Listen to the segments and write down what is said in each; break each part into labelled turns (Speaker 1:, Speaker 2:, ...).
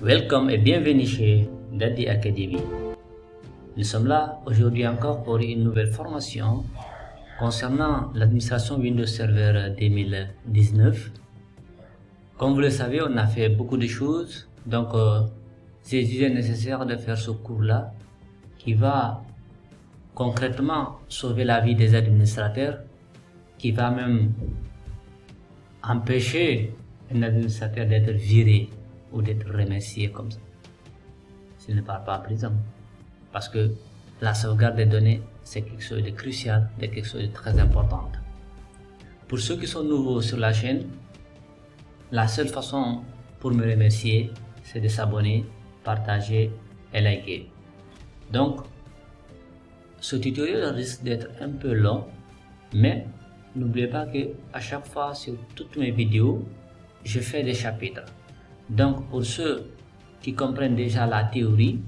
Speaker 1: Welcome et bienvenue chez Daddy Academy. Nous sommes là aujourd'hui encore pour une nouvelle formation concernant l'administration Windows Server 2019. Comme vous le savez, on a fait beaucoup de choses, donc c'est jugé nécessaire de faire ce cours-là qui va concrètement sauver la vie des administrateurs, qui va même empêcher un administrateur d'être viré ou d'être remercié comme ça. S'il ne part pas en prison. Parce que la sauvegarde des données, c'est quelque chose de crucial, de quelque chose de très important. Pour ceux qui sont nouveaux sur la chaîne, la seule façon pour me remercier, c'est de s'abonner, partager et liker. Donc, ce tutoriel risque d'être un peu long, mais n'oubliez pas que à chaque fois sur toutes mes vidéos, je fais des chapitres. Donc, pour ceux qui comprennent déjà la théorie,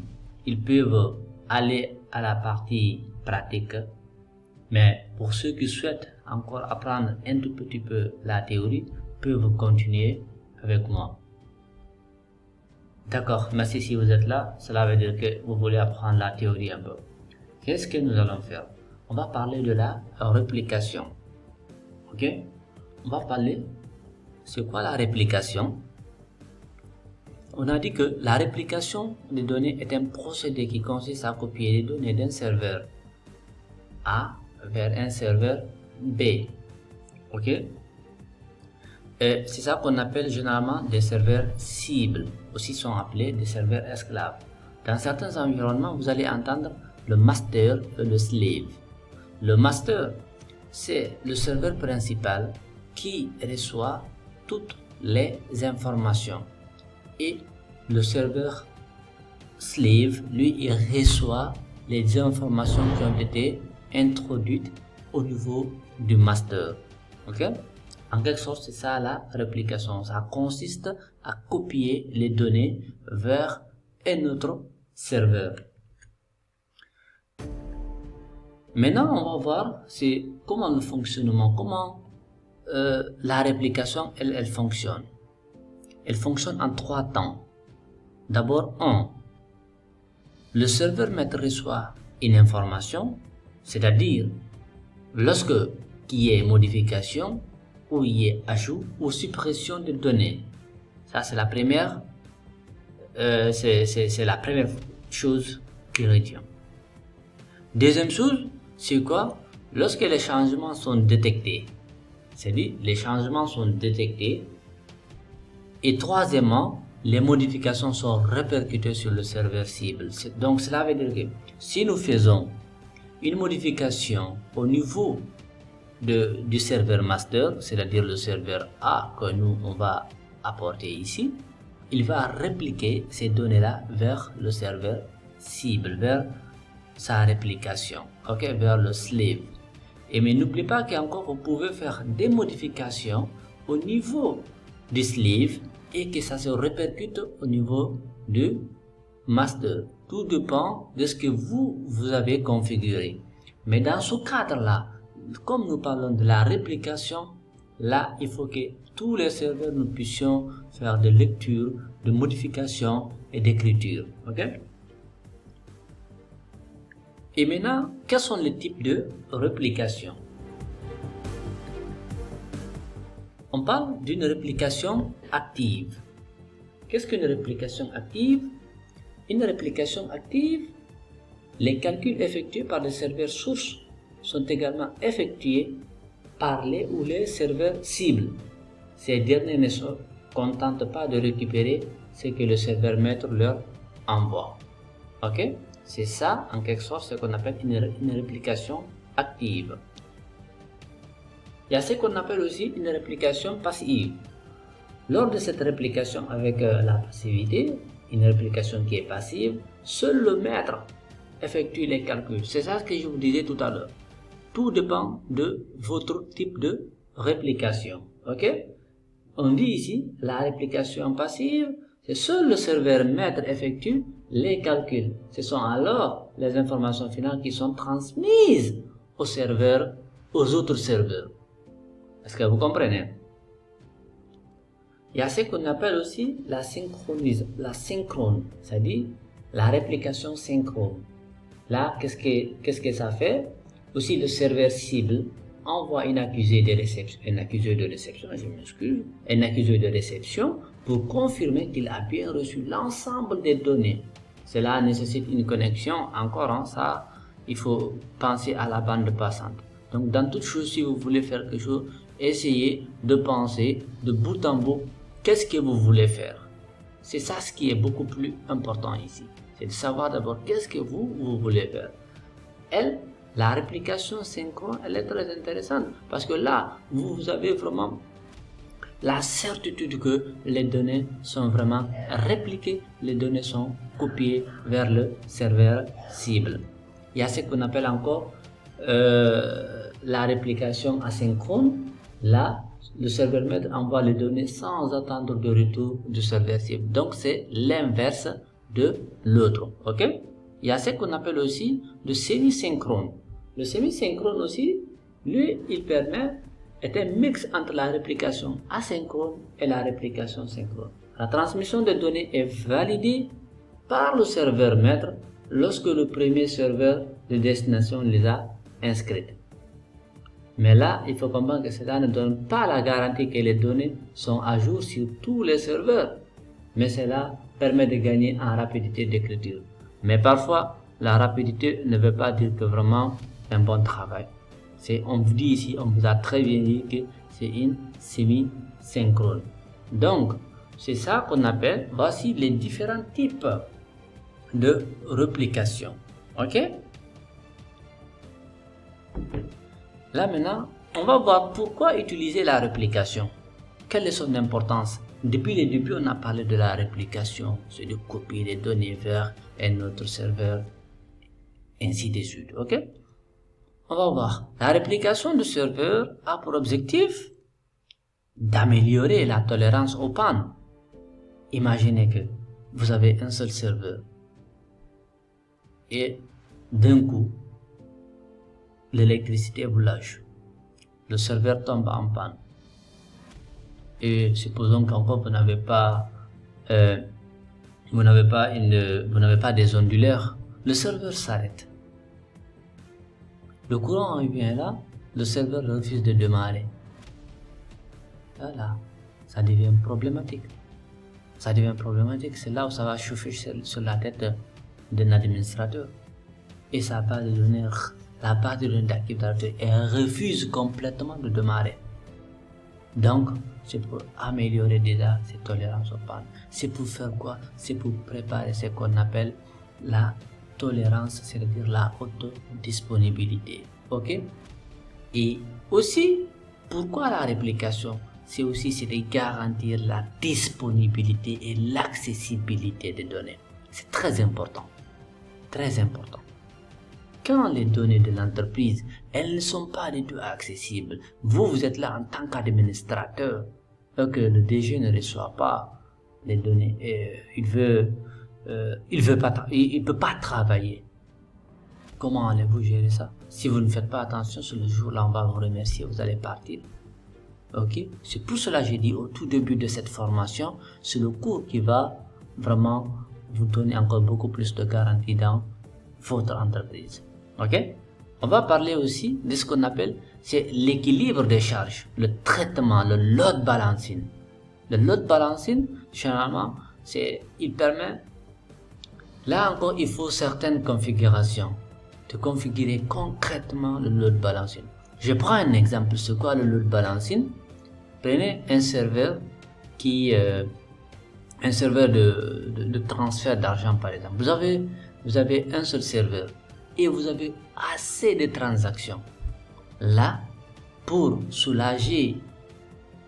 Speaker 1: ils peuvent aller à la partie pratique. Mais pour ceux qui souhaitent encore apprendre un tout petit peu la théorie, peuvent continuer avec moi. D'accord, merci si vous êtes là. Cela veut dire que vous voulez apprendre la théorie un peu. Qu'est-ce que nous allons faire? On va parler de la réplication. Ok? On va parler, c'est quoi la réplication? On a dit que la réplication des données est un procédé qui consiste à copier les données d'un serveur A vers un serveur B. Ok? C'est ça qu'on appelle généralement des serveurs cibles, aussi sont appelés des serveurs esclaves. Dans certains environnements, vous allez entendre le master et le slave. Le master, c'est le serveur principal qui reçoit toutes les informations. Et le serveur slave, lui, il reçoit les informations qui ont été introduites au niveau du master. Ok? En quelque sorte, c'est ça la réplication. Ça consiste à copier les données vers un autre serveur. Maintenant, on va voir comment le fonctionnement, comment la réplication, elle fonctionne. Elle fonctionne en 3 temps. D'abord, le serveur maître reçoit une information, c'est-à-dire lorsque il y ait modification, ou il y ait ajout ou suppression de données. Ça, c'est la première, c'est la première chose qu'il retient. Deuxième chose, c'est quoi? Lorsque les changements sont détectés. C'est-à-dire, les changements sont détectés. Et troisièmement, les modifications sont répercutées sur le serveur cible. Donc, cela veut dire que si nous faisons une modification au niveau du serveur master, c'est-à-dire le serveur A que nous, on va apporter ici, il va répliquer ces données-là vers le serveur cible, vers sa réplication, ok, vers le slave. Et mais n'oubliez pas qu'encore vous pouvez faire des modifications au niveau du slave et que ça se répercute au niveau du master. Tout dépend de ce que vous avez configuré. Mais dans ce cadre-là, comme nous parlons de la réplication, là, il faut que tous les serveurs nous puissions faire de lecture, de modification et d'écriture. Ok? Et maintenant, quels sont les types de réplication? On parle d'une réplication active. Qu'est-ce qu'une réplication active? Une réplication active, les calculs effectués par les serveurs sources sont également effectués par les ou les serveurs cibles. Ces derniers ne se contentent pas de récupérer ce que le serveur maître leur envoie. Ok? C'est ça, en quelque sorte, ce qu'on appelle une réplication active. Il y a ce qu'on appelle aussi une réplication passive. Lors de cette réplication avec la passivité, une réplication qui est passive, seul le maître effectue les calculs. C'est ça que je vous disais tout à l'heure. Tout dépend de votre type de réplication. Ok? On dit ici, la réplication passive, c'est seul le serveur maître effectue les calculs. Ce sont alors les informations finales qui sont transmises au serveur, aux autres serveurs. Est-ce que vous comprenez? Il y a ce qu'on appelle aussi la synchrone, c'est-à-dire la réplication synchrone. Là, qu'est-ce que ça fait? Aussi, le serveur cible envoie un accusé de réception, un accusé de réception pour confirmer qu'il a bien reçu l'ensemble des données. Cela nécessite une connexion, encore, hein, ça, il faut penser à la bande passante. Donc, dans toute chose, si vous voulez faire quelque chose, essayez de penser de bout en bout, qu'est-ce que vous voulez faire? C'est ça ce qui est beaucoup plus important ici. C'est de savoir d'abord qu'est-ce que vous voulez faire. La réplication synchrone, elle est très intéressante parce que là, vous avez vraiment la certitude que les données sont vraiment répliquées, les données sont copiées vers le serveur cible. Il y a ce qu'on appelle encore la réplication asynchrone. Là, le serveur maître envoie les données sans attendre de retour du serveur cible. Donc, c'est l'inverse de l'autre. Ok? Il y a ce qu'on appelle aussi le semi-synchrone. Le semi-synchrone aussi, lui, il permet est un mix entre la réplication asynchrone et la réplication synchrone. La transmission des données est validée par le serveur maître lorsque le premier serveur de destination les a inscrites. Mais là, il faut comprendre que cela ne donne pas la garantie que les données sont à jour sur tous les serveurs, mais cela permet de gagner en rapidité d'écriture. Mais parfois, la rapidité ne veut pas dire que vraiment un bon travail. On vous dit ici, on vous a très bien dit que c'est une semi-synchrone. Donc, c'est ça qu'on appelle, voici les différents types de réplication. Ok? Là maintenant, on va voir pourquoi utiliser la réplication. Quelle est son importance? Depuis le début, on a parlé de la réplication, c'est de copier les données vers un autre serveur, ainsi de suite. Ok? On va voir. La réplication du serveur a pour objectif d'améliorer la tolérance aux pannes. Imaginez que vous avez un seul serveur et d'un coup, l'électricité vous lâche. Le serveur tombe en panne. Et supposons qu'encore vous n'avez pas des ondulaires. Le serveur s'arrête. Le courant revient là, le serveur refuse de démarrer. Voilà, ça devient problématique. Ça devient problématique, c'est là où ça va chauffer sur la tête d'un administrateur. Et ça va devenir la base de données d'actif directory et refuse complètement de démarrer. Donc, c'est pour améliorer déjà cette tolérance aux pannes. C'est pour faire quoi? C'est pour préparer ce qu'on appelle la tolérance, c'est-à-dire la haute disponibilité. Ok? Et aussi, pourquoi la réplication? C'est de garantir la disponibilité et l'accessibilité des données. C'est très important. Très important. Quand les données de l'entreprise, elles ne sont pas du tout accessibles, vous êtes là en tant qu'administrateur, que le DG ne reçoit pas les données et il peut pas travailler. Comment allez-vous gérer ça? Si vous ne faites pas attention, sur le jour-là, on va vous remercier, vous allez partir. Ok? C'est pour cela que j'ai dit au tout début de cette formation, c'est le cours qui va vraiment vous donner encore beaucoup plus de garanties dans votre entreprise. Ok? On va parler aussi de ce qu'on appelle, c'est l'équilibre des charges, le traitement, le load balancing. Le load balancing, généralement, il permet, là encore, il faut certaines configurations, de configurer concrètement le load balancing. Je prends un exemple, c'est quoi le load balancing? Prenez un serveur un serveur de transfert d'argent par exemple. Vous avez un seul serveur et vous avez assez de transactions. Là, pour soulager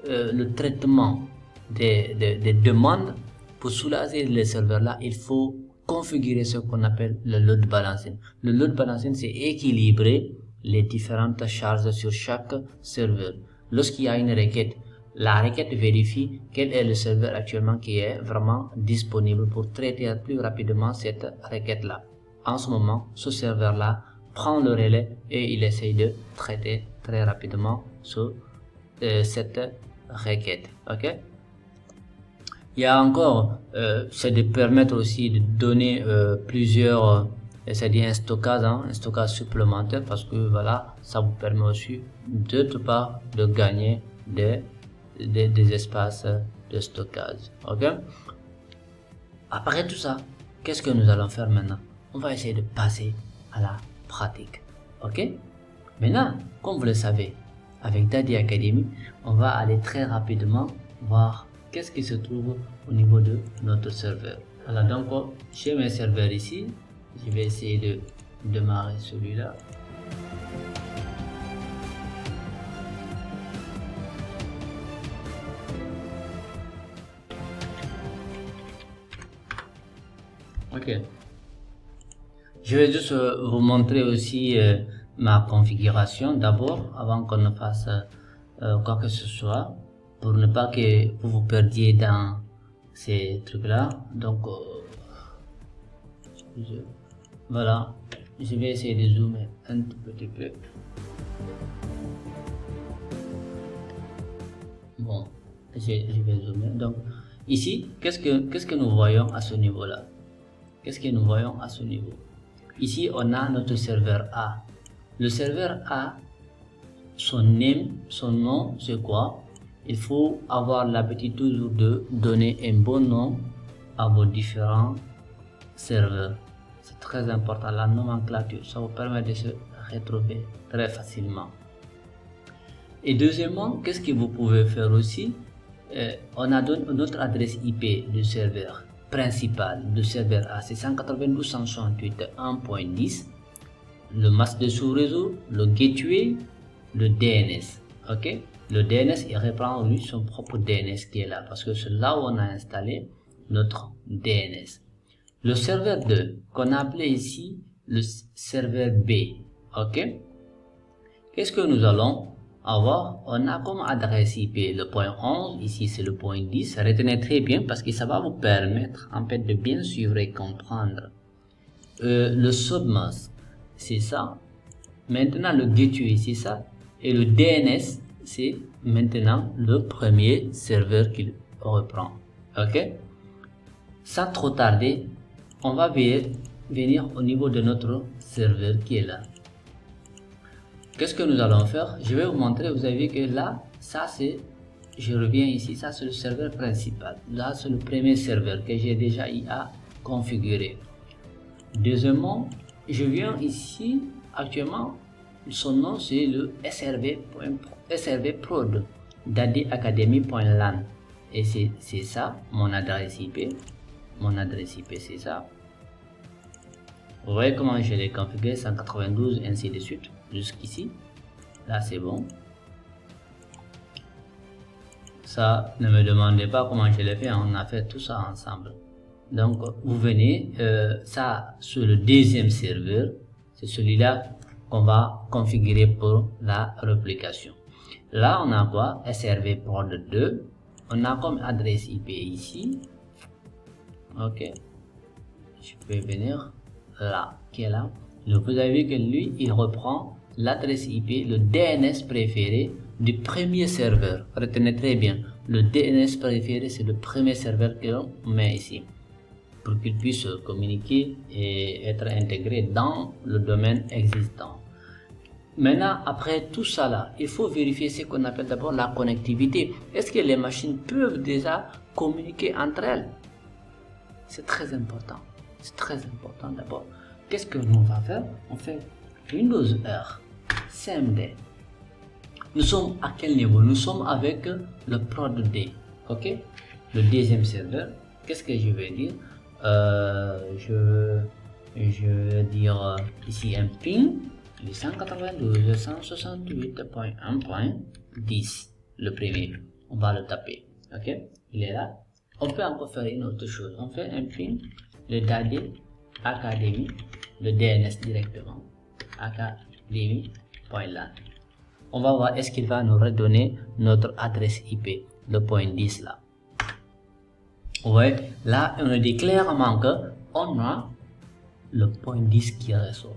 Speaker 1: le traitement des demandes, pour soulager les serveurs là, il faut configurer ce qu'on appelle le load balancing. Le load balancing, c'est équilibrer les différentes charges sur chaque serveur. Lorsqu'il y a une requête, la requête vérifie quel est le serveur actuellement qui est vraiment disponible pour traiter plus rapidement cette requête-là. En ce moment, ce serveur-là prend le relais et il essaye de traiter très rapidement cette requête. Ok? Il y a encore, c'est de permettre aussi de donner plusieurs, c'est-à-dire un stockage supplémentaire, parce que voilà, ça vous permet aussi d'autre part de gagner des espaces de stockage. Ok. Après tout ça, qu'est-ce que nous allons faire maintenant? On va essayer de passer à la pratique. Ok. Maintenant, comme vous le savez, avec Daddy Academy, on va aller très rapidement voir qu'est-ce qui se trouve au niveau de notre serveur. Alors donc, j'ai mes serveurs ici. Je vais essayer de démarrer celui-là. Ok. Je vais juste vous montrer aussi ma configuration d'abord avant qu'on ne fasse quoi que ce soit, pour ne pas que vous vous perdiez dans ces trucs là. Donc voilà, je vais essayer de zoomer un tout petit peu. Bon, je vais zoomer. Donc ici, qu'est-ce que nous voyons à ce niveau là? Qu'est-ce que nous voyons à ce niveau? Ici, on a notre serveur A. Le serveur A, son nom, c'est quoi? Il faut avoir l'habitude toujours de donner un bon nom à vos différents serveurs. C'est très important, la nomenclature. Ça vous permet de se retrouver très facilement. Et deuxièmement, qu'est-ce que vous pouvez faire aussi? On a notre adresse IP du serveur principal du serveur A, c'est 192.168.1.10, le masque de sous-réseau, le gateway, le DNS. Ok, le DNS, il reprend lui son propre DNS qui est là, parce que c'est là où on a installé notre DNS. Le serveur 2 qu'on a appelé ici le serveur B. Ok, qu'est-ce que nous allons avoir? On a comme adresse IP le point 11, ici c'est le point 10. Retenez très bien parce que ça va vous permettre en fait de bien suivre et comprendre. Le submask, c'est ça. Maintenant le gateway, c'est ça. Et le DNS, c'est maintenant le premier serveur qu'il reprend. Ok, sans trop tarder, on va venir au niveau de notre serveur qui est là. Qu'est-ce que nous allons faire? Je vais vous montrer. Vous avez vu que là, ça c'est, je reviens ici, ça c'est le serveur principal. Là c'est le premier serveur que j'ai déjà configuré. Deuxièmement, je viens ici, actuellement, son nom c'est le SRV prod daddyacademy.lan, et c'est ça mon adresse IP. Mon adresse IP c'est ça. Vous voyez comment je l'ai configuré, 192 ainsi de suite jusqu'ici. Là c'est bon. Ça, ne me demandez pas comment je l'ai fait, on a fait tout ça ensemble. Donc vous venez, ça sur le deuxième serveur, c'est celui-là qu'on va configurer pour la réplication. Là on a quoi? SRV prod 2, on a comme adresse IP ici. Ok, je peux venir là, qui est là. Donc vous avez vu que lui, il reprend l'adresse IP, le DNS préféré du premier serveur. Retenez très bien, le DNS préféré, c'est le premier serveur que l'on met ici, pour qu'il puisse communiquer et être intégré dans le domaine existant. Maintenant, après tout ça là, il faut vérifier ce qu'on appelle d'abord la connectivité. Est-ce que les machines peuvent déjà communiquer entre elles? C'est très important. C'est très important d'abord. Qu'est-ce que nous va faire? On fait Windows R, CMD. Nous sommes à quel niveau? Nous sommes avec le prod D. Ok, le deuxième serveur. Qu'est-ce que je vais dire? Je vais dire ici un ping de 192.168.1.10, le premier. On va le taper. Ok, il est là. On peut encore faire une autre chose. On fait un ping le Daddy Academy, le DNS directement, academy.lan. On va voir est-ce qu'il va nous redonner notre adresse IP, le point 10 là. Ouais, là on dit clairement que on a le point 10 qui ressort.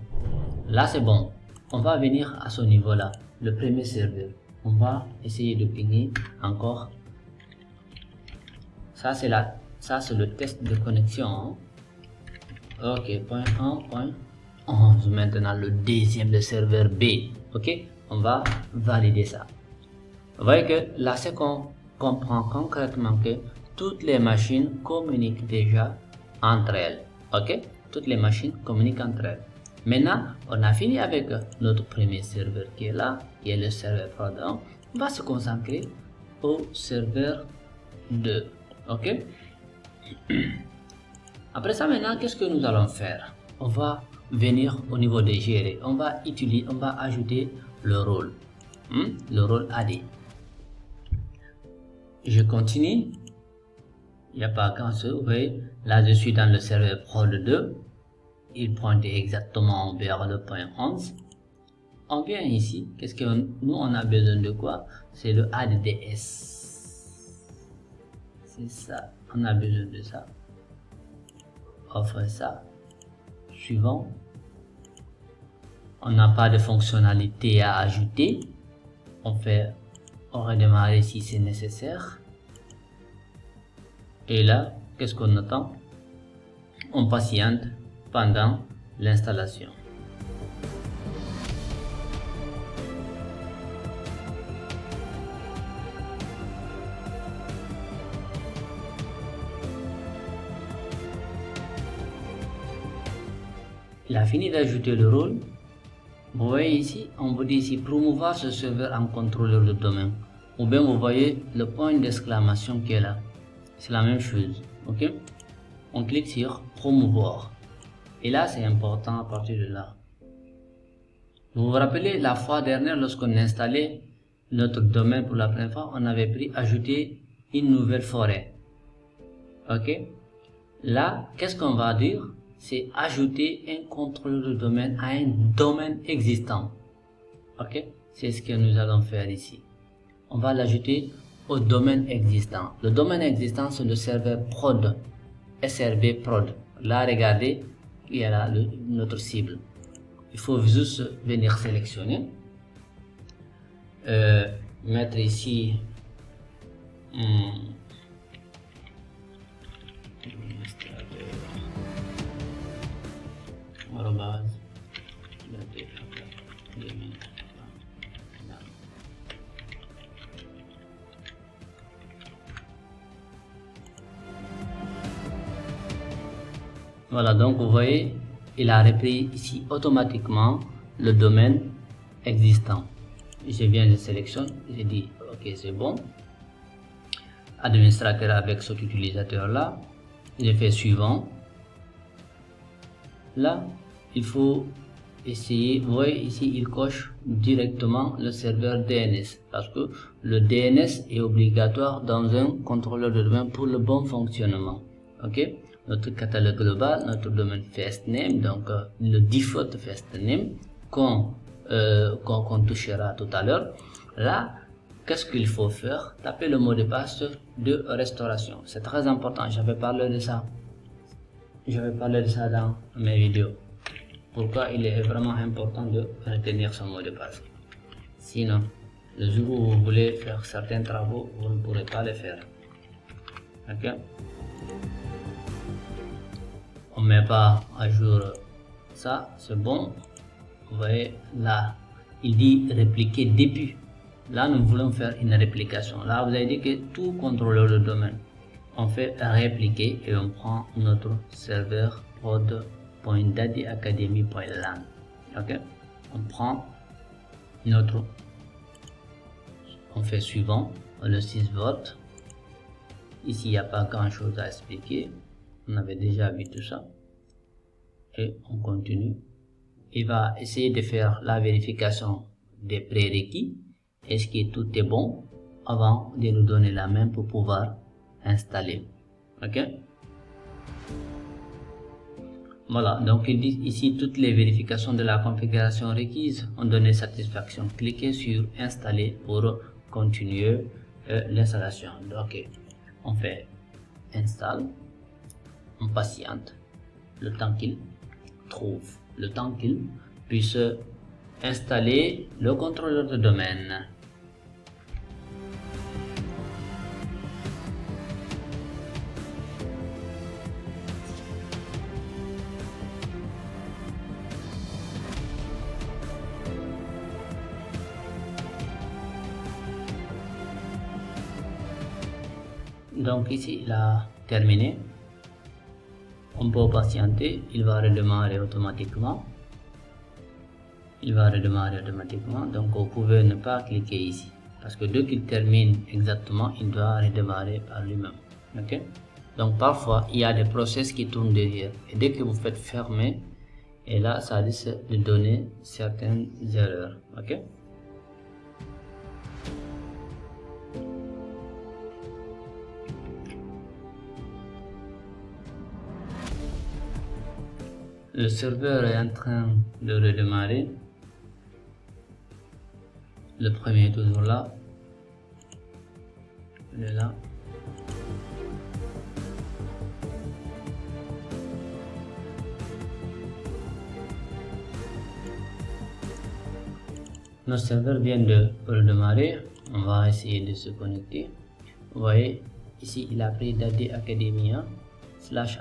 Speaker 1: Là c'est bon. On va venir à ce niveau là, le premier serveur. On va essayer de pinguer encore Ça c'est le test de connexion, hein. Ok, point 1, point 11. Maintenant le deuxième, le serveur B. Ok, on va valider ça. Vous voyez que là c'est qu'on comprend concrètement que toutes les machines communiquent déjà entre elles. Ok, toutes les machines communiquent entre elles. Maintenant, on a fini avec notre premier serveur qui est là, qui est le serveur prod 1. On va se concentrer au serveur 2. Ok. Après ça, maintenant, qu'est-ce que nous allons faire? On va venir au niveau de gérer. On va ajouter le rôle. Le rôle AD. Je continue. Il n'y a pas grand chose. Vous voyez, là, je suis dans le serveur prod 2. Il pointe exactement vers le point 11. On vient ici. Qu'est-ce que nous, on a besoin de quoi? C'est le ADDS. C'est ça. On a besoin de ça. Offre ça. Suivant. On n'a pas de fonctionnalité à ajouter. On redémarre si c'est nécessaire. Et là, qu'est-ce qu'on attend? On patiente pendant l'installation. Il a fini d'ajouter le rôle. Vous voyez ici, on vous dit ici promouvoir ce serveur en contrôleur de domaine. Ou bien vous voyez le point d'exclamation qui est là. C'est la même chose. Ok. On clique sur promouvoir. Et là, c'est important à partir de là. Vous vous rappelez, la fois dernière, lorsqu'on installait notre domaine pour la première fois, on avait pris ajouter une nouvelle forêt. Ok. Là, qu'est-ce qu'on va dire? C'est ajouter un contrôleur de domaine à un domaine existant. Ok. C'est ce que nous allons faire ici. On va l'ajouter au domaine existant. Le domaine existant, c'est le serveur prod. SRB prod. Là, regardez, il y a là notre cible. Il faut juste venir sélectionner. Mettre ici voilà, donc vous voyez, il a repris ici automatiquement le domaine existant. Je viens de sélectionner, j'ai dit ok, c'est bon. Administrateur avec cet utilisateur là, j'ai fait suivant. Là, il faut essayer, vous voyez ici, il coche directement le serveur DNS parce que le DNS est obligatoire dans un contrôleur de domaine pour le bon fonctionnement. Ok. Notre catalogue global, notre domaine first name, donc le default first name qu'on touchera tout à l'heure. Là, qu'est-ce qu'il faut faire? Taper le mot de passe de restauration. C'est très important. J'avais parlé de ça. Dans mes vidéos. Pourquoi il est vraiment important de retenir ce mot de passe. Sinon, le jour où vous voulez faire certains travaux, vous ne pourrez pas les faire. Ok? On ne met pas à jour ça, c'est bon. Vous voyez là, il dit répliquer début. Là, nous voulons faire une réplication. Là, vous avez dit que tout contrôleur de domaine, on fait répliquer et on prend notre serveur prod.daddyacademy.lan. Ok, on prend on fait suivant, le 6 volts. Ici, il n'y a pas grand chose à expliquer. On avait déjà vu tout ça. Et on continue. Il va essayer de faire la vérification des prérequis. Est-ce que tout est bon avant de nous donner la main pour pouvoir installer. Ok. Voilà, donc il dit ici toutes les vérifications de la configuration requise ont donné satisfaction. Cliquez sur installer pour continuer l'installation. Ok, on fait install, on patiente le temps qu'il trouve, le temps qu'il puisse installer le contrôleur de domaine. Donc ici, il a terminé. On peut patienter, il va redémarrer automatiquement. Il va redémarrer automatiquement. Donc vous pouvez ne pas cliquer ici. Parce que dès qu'il termine exactement, il doit redémarrer par lui-même. Ok? Donc parfois, il y a des process qui tournent derrière. Et dès que vous faites fermer, et là, ça risque de donner certaines erreurs. Ok? Le serveur est en train de redémarrer. Le premier est toujours là. Il est là. Notre serveur vient de redémarrer. On va essayer de se connecter. Vous voyez, ici, il a pris Daddy Academia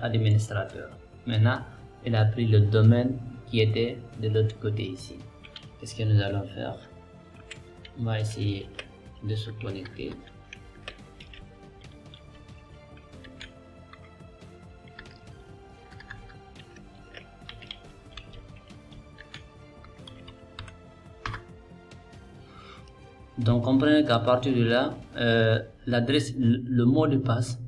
Speaker 1: /administrateur. Maintenant, il a pris le domaine qui était de l'autre côté ici. Qu'est-ce que nous allons faire? On va essayer de se connecter. Donc comprenez qu'à partir de là, l'adresse, le mot de passe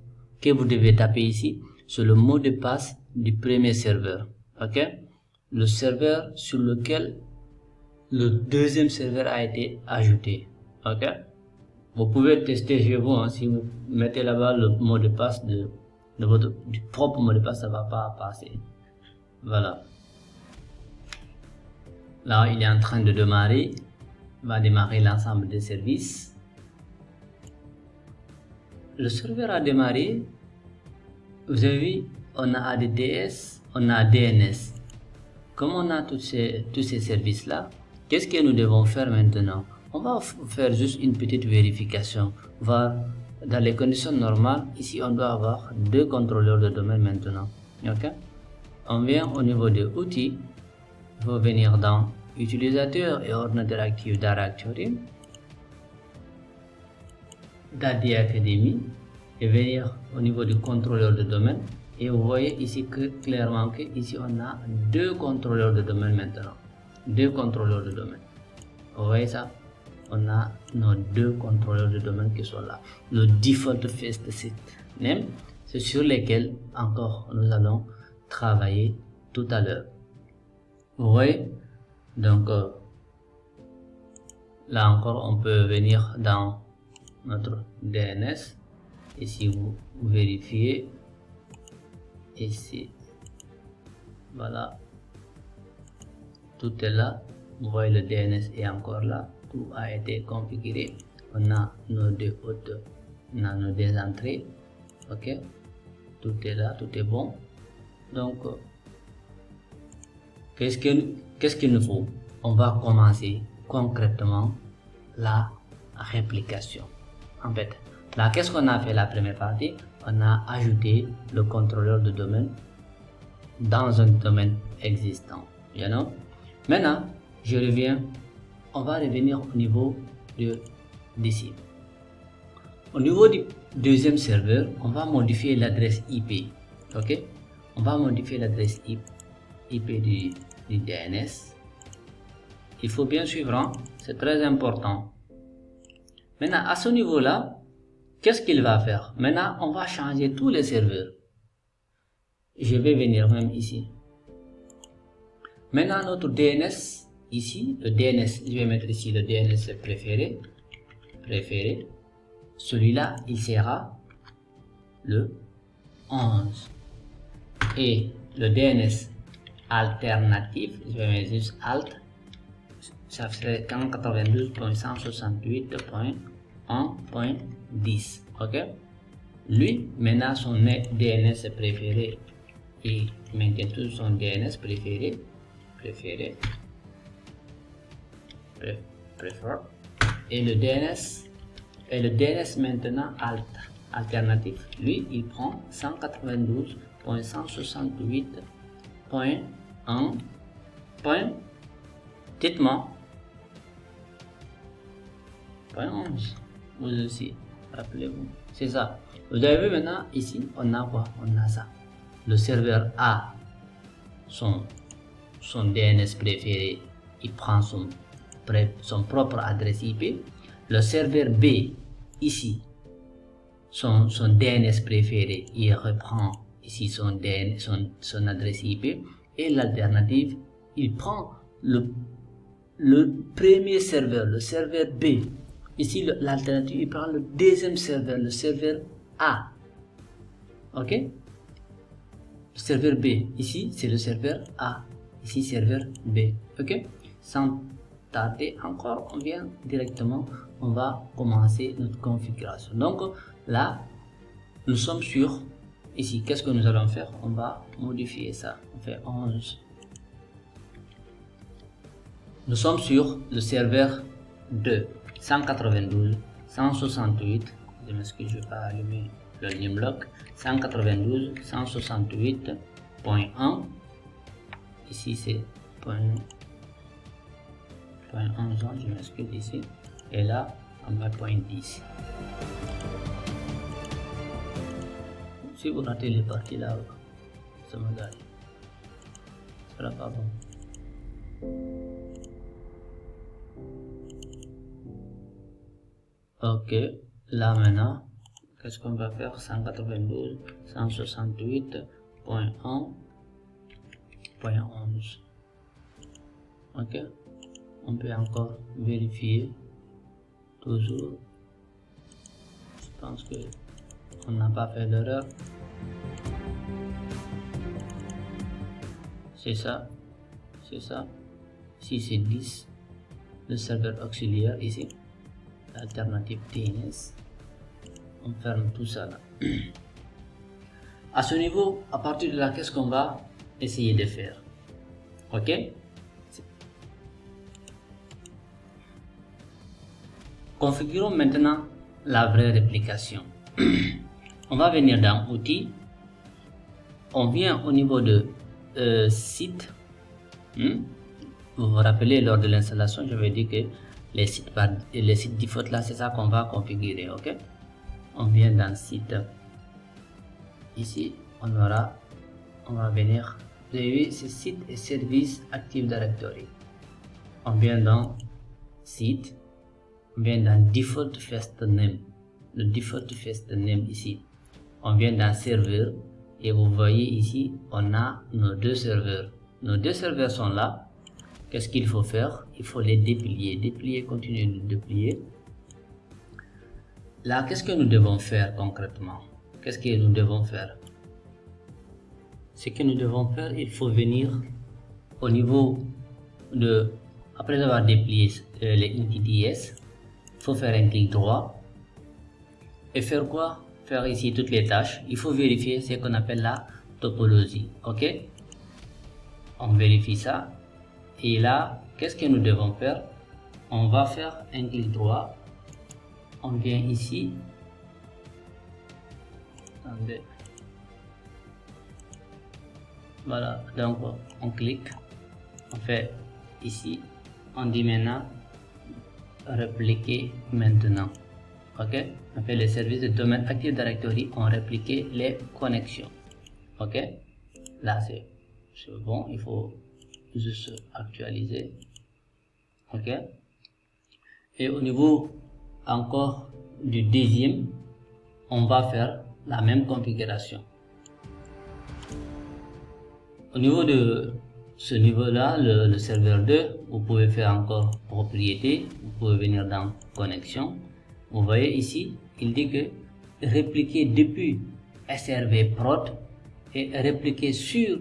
Speaker 1: que vous devez taper ici, c'est le mot de passe du premier serveur. Ok? Le serveur sur lequel le deuxième serveur a été ajouté. Ok? Vous pouvez tester chez vous, hein, si vous mettez là-bas le mot de passe du propre mot de passe, ça va pas passer. Voilà. Là, il est en train de démarrer. Il va démarrer l'ensemble des services. Le serveur a démarré. Vous avez vu, on a ADDS, on a DNS. Comme on a tous ces services-là, qu'est-ce que nous devons faire maintenant? On va faire juste une petite vérification. Voir dans les conditions normales, ici on doit avoir 2 contrôleurs de domaine maintenant. Ok? On vient au niveau de outils. Il faut venir dans utilisateur et ordinateur actif Directory, Daddy Academy, et venir au niveau du contrôleur de domaine. Et vous voyez ici que clairement que ici on a 2 contrôleurs de domaine maintenant. 2 contrôleurs de domaine. Vous voyez ça? On a nos 2 contrôleurs de domaine qui sont là. Le default first site name, c'est sur lesquels encore nous allons travailler tout à l'heure. Vous voyez? Donc là encore, on peut venir dans notre DNS. Ici, vous vérifiez. Ici, voilà, tout est là. Vous voyez, le DNS est encore là. Tout a été configuré. On a nos 2 hôtes, on a nos 2 entrées. Ok, tout est là, tout est bon. Donc, qu'est-ce qu'il nous faut? On va commencer concrètement la réplication. En fait, là, qu'est-ce qu'on a fait la première partie? On a ajouté le contrôleur de domaine dans un domaine existant. You know? Maintenant, je reviens. On va revenir au niveau d'ici. Au niveau du deuxième serveur, on va modifier l'adresse IP. Ok? On va modifier l'adresse IP du DNS. Il faut bien suivre, hein? C'est très important. Maintenant, à ce niveau-là, qu'est-ce qu'il va faire? Maintenant, on va changer tous les serveurs. Je vais venir même ici. Maintenant, notre DNS, ici, le DNS, je vais mettre ici le DNS préféré. Celui-là, il sera le 11. Et le DNS alternatif, je vais mettre juste alt, ça fait 192.168.1.10. ok? Lui, maintenant son DNS préféré, il maintient tout son DNS préféré. Et le DNS maintenant alternatif, lui, il prend 192.168.1. Dites-moi. 11. Vous aussi. Rappelez-vous, c'est ça. Vous avez vu maintenant, ici, on a quoi? On a ça. Le serveur A, son DNS préféré, il prend son propre adresse IP. Le serveur B, ici, son DNS préféré, il reprend ici son adresse IP. Et l'alternative, il prend le premier serveur, le serveur B. Ici, l'alternative, il prend le deuxième serveur, le serveur A. Ok? Le serveur B, ici, c'est le serveur A. Ici, serveur B. Ok? Sans tarder encore, on vient directement, on va commencer notre configuration. Donc, là, nous sommes sur, ici, qu'est-ce que nous allons faire? On va modifier ça. On fait 11. Nous sommes sur le serveur 2. 192.168, je m'excuse, je ne vais pas allumer le Nimlock. 192.168.1, ici c'est .11, je m'excuse ici, et là on met .10. Si vous ratez les parties là, ça me gâte, ce sera pas bon. Ok, là maintenant, qu'est-ce qu'on va faire? 192.168.1.11. Ok, on peut encore vérifier. Toujours, je pense que on n'a pas fait l'erreur. C'est ça, c'est ça. Ici c'est 10, le serveur auxiliaire ici. Alternative DNS, on ferme tout ça là. À ce niveau, à partir de là, qu'est-ce qu'on va essayer de faire? Ok, configurons maintenant la vraie réplication. On va venir dans outils, on vient au niveau de site. Vous vous rappelez, lors de l'installation, je vais dire que les sites default là, c'est ça qu'on va configurer. Ok, on vient dans site, ici on va venir, vous avez vu, c'est site et service Active Directory. On vient dans site, on vient dans default first name, le default first name ici. On vient dans serveur et vous voyez ici on a nos deux serveurs. Nos deux serveurs sont là. Qu'est-ce qu'il faut faire? Il faut les déplier, continuer de déplier. Là, qu'est-ce que nous devons faire concrètement? Qu'est-ce que nous devons faire? Ce que nous devons faire, il faut venir au niveau de, après avoir déplié les entities, il faut faire un clic droit et faire quoi? Faire ici toutes les tâches. Il faut vérifier ce qu'on appelle la topologie. Ok, on vérifie ça. Et là, qu'est-ce que nous devons faire? On va faire un clic droit. On vient ici. Attendez. Voilà, donc on clique. On fait ici. On dit maintenant répliquer maintenant. Ok, on fait les services de domaine Active Directory. On répliquer les connexions. Ok, là c'est bon. Il faut juste actualiser. Ok, et au niveau encore du deuxième, on va faire la même configuration. Au niveau de ce niveau là, le serveur 2, vous pouvez faire encore propriété, vous pouvez venir dans connexion. Vous voyez ici, il dit que répliquer depuis SRV prod et répliquer sur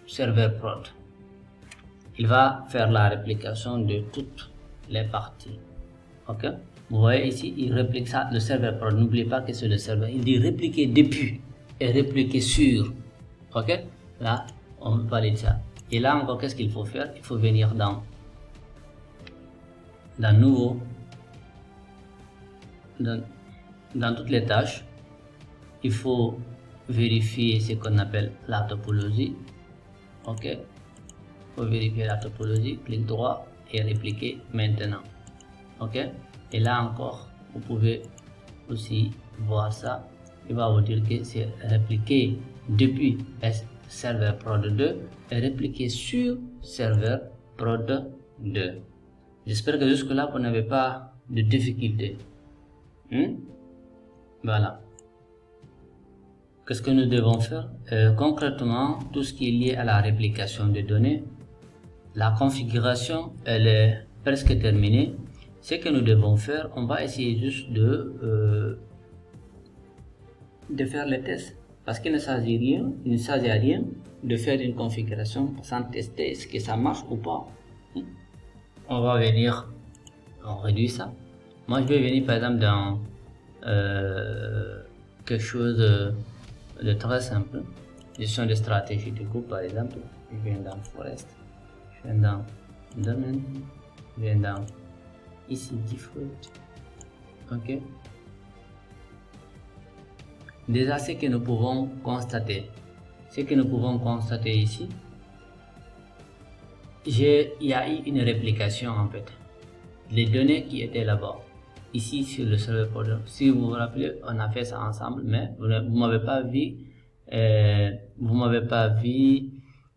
Speaker 1: serveur prod. Il va faire la réplication de toutes les parties. Ok, vous voyez ici, il réplique ça, le serveur prod. N'oubliez pas que c'est le serveur. Il dit répliquer depuis et répliquer sur. Ok, là, on valide ça. Et là encore, qu'est-ce qu'il faut faire? Il faut venir dans nouveau, dans toutes les tâches. Il faut vérifier ce qu'on appelle la topologie. Ok, il faut vérifier la topologie, clic droit et répliquer maintenant. Ok, et là encore, vous pouvez aussi voir ça. Il va vous dire que c'est répliqué depuis serveur prod 2 et répliqué sur serveur prod 2. J'espère que jusque là vous n'avez pas de difficulté. Voilà. Qu'est-ce que nous devons faire? Concrètement, tout ce qui est lié à la réplication de données, la configuration, elle est presque terminée. Ce que nous devons faire, on va essayer juste de faire les tests. Parce qu'il ne s'agit rien de faire une configuration sans tester est-ce que ça marche ou pas. On va venir, on réduit ça. Moi, je vais venir par exemple dans quelque chose de très simple. Gestion de stratégie de groupe par exemple. Je viens dans Forest, je viens dans Domaine, je viens dans ici Default. Ok. Déjà, ce que nous pouvons constater ici, il y a eu une réplication en fait. Les données qui étaient là-bas, ici sur le serveur prod. Si vous vous rappelez, on a fait ça ensemble, mais vous m'avez pas vu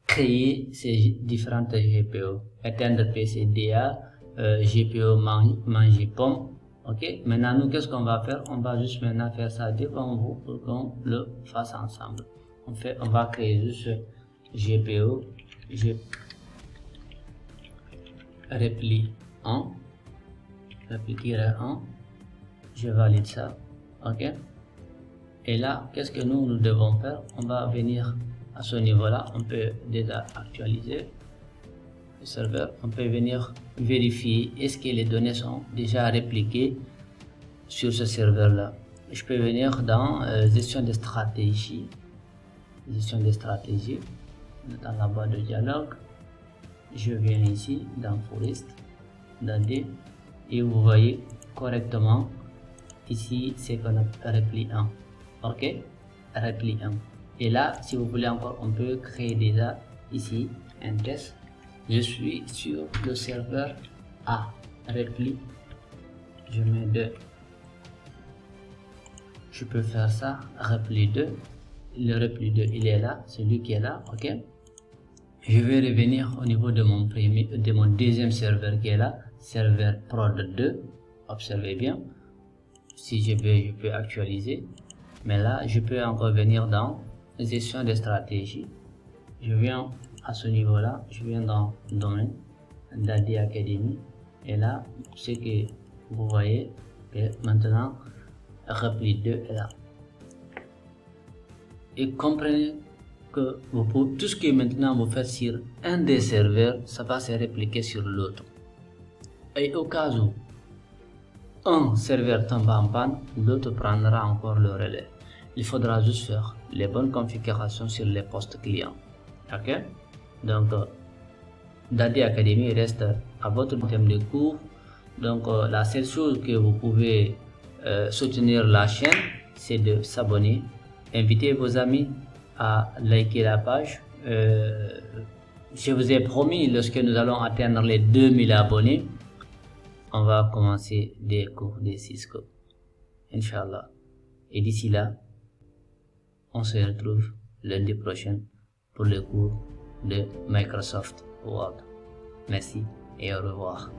Speaker 1: créer ces différentes GPO, éteindre PCDA, GPO manger pomme. Ok, maintenant nous qu'est-ce qu'on va faire? On va juste maintenant faire ça devant vous pour qu'on le fasse ensemble. On va créer juste GPO, repli 1, repli-1, je valide ça. Ok, et là qu'est-ce que nous devons faire? On va venir à ce niveau là, on peut déjà actualiser le serveur, on peut venir vérifier est-ce que les données sont déjà répliquées sur ce serveur là. Je peux venir dans gestion de stratégie, dans la barre de dialogue, je viens ici dans Forest, dans D, et vous voyez correctement ici c'est qu'on a repli 1. Ok, repli 1. Et là, si vous voulez encore, on peut créer déjà ici un test. Je suis sur le serveur A, repli, je mets 2. Je peux faire ça, repli 2. Le repli 2, il est là, celui qui est là, ok. Je vais revenir au niveau de mon deuxième serveur qui est là, serveur prod 2. Observez bien. Si je veux, je peux actualiser. Mais là, je peux encore venir dans gestion de stratégie. Je viens à ce niveau là, je viens dans domaine, Dadi Academy, et là, ce que vous voyez, que maintenant, repli 2 est là. Et comprenez que tout ce que maintenant vous faites sur un des serveurs, ça va se répliquer sur l'autre. Et au cas où un serveur tombe en panne, l'autre prendra encore le relais. Il faudra juste faire les bonnes configurations sur les postes clients. Ok, donc Dadi Academy reste à votre thème de cours. Donc la seule chose que vous pouvez soutenir la chaîne, c'est de s'abonner, inviter vos amis à liker la page. Je vous ai promis, lorsque nous allons atteindre les 2000 abonnés, on va commencer des cours de Cisco, Inch'Allah. Et d'ici là, on se retrouve lundi prochain pour le cours de Microsoft Word. Merci et au revoir.